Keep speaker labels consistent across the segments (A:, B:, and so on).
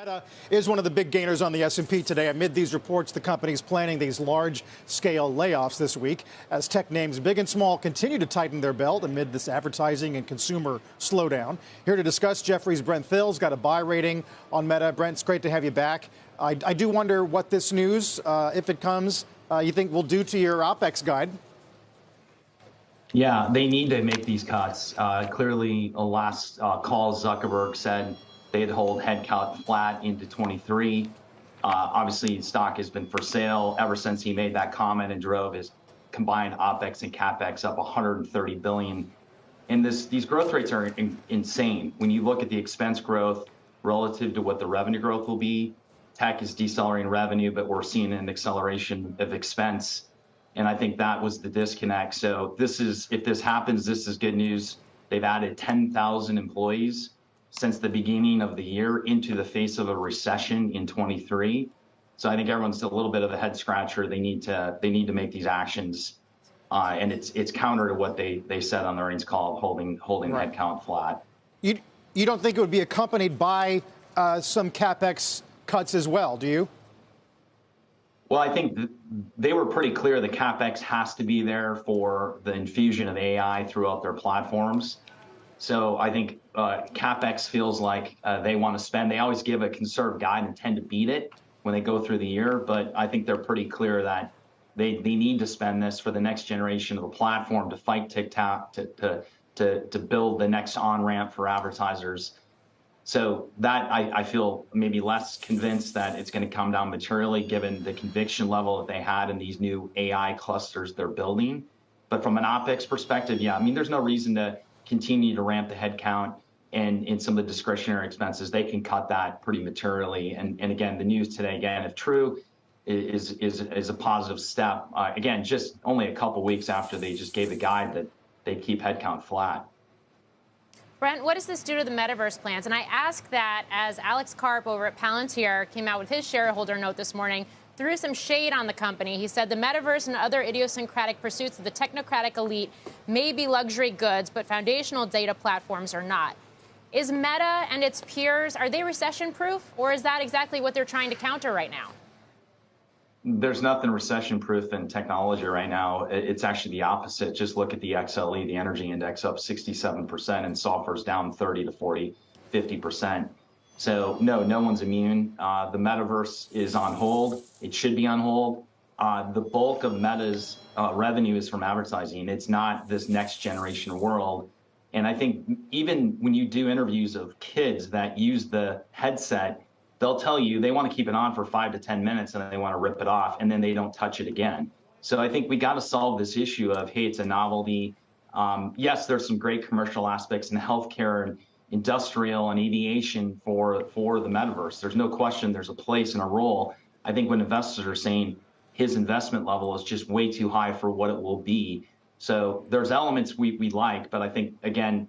A: Meta is one of the big gainers on the S&P today. Amid these reports, the company is planning these large-scale layoffs this week as tech names big and small continue to tighten their belt amid this advertising and consumer slowdown. Here to discuss, Jefferies Brent Thill's got a buy rating on Meta. Brent, it's great to have you back. I do wonder what this news, if it comes, you think will do to your OPEX guide.
B: Yeah, they need to make these cuts. Clearly, last call, Zuckerberg said they'd hold headcount flat into 23. Obviously, stock has been for sale ever since he made that comment and drove his combined OPEX and CAPEX up 130 billion. And these growth rates are insane. When you look at the expense growth relative to what the revenue growth will be, tech is decelerating revenue, but we're seeing an acceleration of expense. And I think that was the disconnect. So if this happens, this is good news. They've added 10,000 employees since the beginning of the year into the face of a recession in 23. So I think everyone's a little bit of a head scratcher. They need to make these actions. And it's counter to what they said on the earnings call of holding right. Headcount flat.
A: You don't think it would be accompanied by some CAPEX cuts as well, do you?
B: Well, I think they were pretty clear the CAPEX has to be there for the infusion of AI throughout their platforms. So I think CAPEX feels like they want to spend. They always give a conservative guide and tend to beat it when they go through the year. But I think they're pretty clear that they need to spend this for the next generation of the platform to fight TikTok, to build the next on-ramp for advertisers. So that I feel maybe less convinced that it's going to come down materially given the conviction level that they had in these new AI clusters they're building. But from an OPEX perspective, yeah, I mean, there's no reason to continue to ramp the headcount and in some of the discretionary expenses. They can cut that pretty materially. And again, the news today, again, if true, is a positive step. Again, just only a couple weeks after they just gave a guide that they keep headcount flat.
C: Brent, what does this do to the metaverse plans? And I ask that as Alex Karp over at Palantir came out with his shareholder note this morning, threw some shade on the company. He said the metaverse and other idiosyncratic pursuits of the technocratic elite may be luxury goods, but foundational data platforms are not. Is Meta and its peers, are they recession-proof, or is that exactly what they're trying to counter right now?
B: There's nothing recession-proof in technology right now. It's actually the opposite. Just look at the XLE, the energy index, up 67%, and software's down 30 to 40, 50%. So no one's immune. The metaverse is on hold. It should be on hold. The bulk of Meta's revenue is from advertising. It's not this next generation world. And I think even when you do interviews of kids that use the headset, they'll tell you they want to keep it on for 5 to 10 minutes and then they want to rip it off and then they don't touch it again. So I think we got to solve this issue of, hey, it's a novelty. Yes, there's some great commercial aspects in healthcare and industrial and aviation for the metaverse. There's no question there's a place and a role. I think when investors are saying his investment level is just way too high for what it will be. So there's elements we like, but I think, again,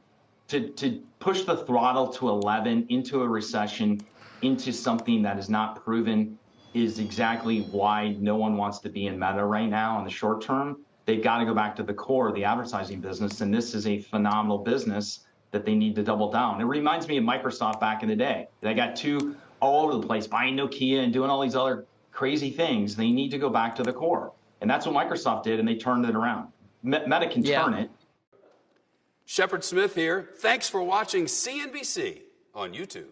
B: to push the throttle to 11 into a recession, into something that is not proven is exactly why no one wants to be in Meta right now in the short term. They've got to go back to the core of the advertising business, and this is a phenomenal business that they need to double down. It reminds me of Microsoft back in the day. They got two all over the place, buying Nokia and doing all these other crazy things. They need to go back to the core. And that's what Microsoft did, and they turned it around. Meta can turn it.
D: Shepard Smith here. Thanks for watching CNBC on YouTube.